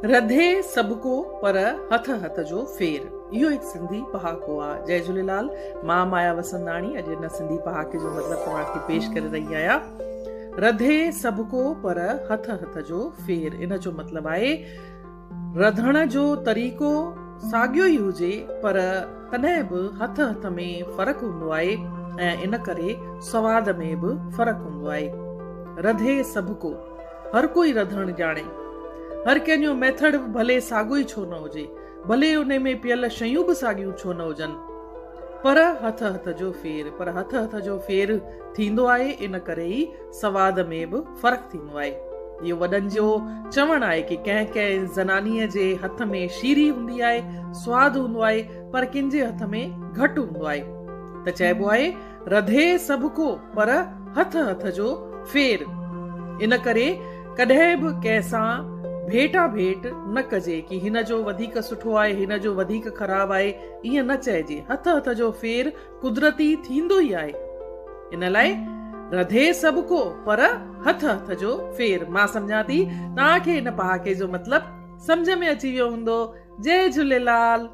रधे सबको पर हथ हथ जो फेर। इहो हिकु सिंधी पहाको आहे। जय झूलेलाल। मां माया वसंदाणी अॼु हिन सिंधी पहाके जो मतिलबु तव्हांखे पेश करे रही आहियां। रधे सबको पर हथ हथ जो फेर। इन जो मतिलबु आहे रधण जो तरीक़ो साॻियो ई हुजे पर तॾहिं बि हथ हथ में फ़र्क़ु हूंदो आहे ऐं इन करे सवाद में बि फ़र्क़ु हूंदो आहे। रधे सबको, हर कोई रधण ॼाणे। हर कंहिंजो मेथड भले साॻियो ई छो न हुजे, भले उन में पियल शयूं बि साॻियूं छो न हुजनि, पर हथ हथ जो फेर। पर हथ हथ जो फेर थींदो आहे, इन करे ई सवाद में बि फ़र्क़ु थींदो आहे। इहो वॾनि जो चवणु आहे कि कंहिं कंहिं ज़नानीअ जे हथ में शीरी हूंदी आहे, स्वादु हूंदो आहे, पर कंहिंजे हथ में घटि हूंदो आहे। त चइबो आहे रधे सबको पर हथ हथ जो फेर। इन करे कॾहिं बि कंहिंसां भेटा भेट न कजे कि हिन जो वधीक सुठो आहे, हिन जो वधीक ख़राबु आहे, ईअं न चइजे। हथ हथ जो फेर कुदरती थींदो ई आहे। इन लाइ रधे सबको पर हथ हथ जो फेर। मां सम्झां थी तव्हांखे हिन पहाके जो मतिलबु सम्झ में अची वियो हूंदो। जय झूलेलाल।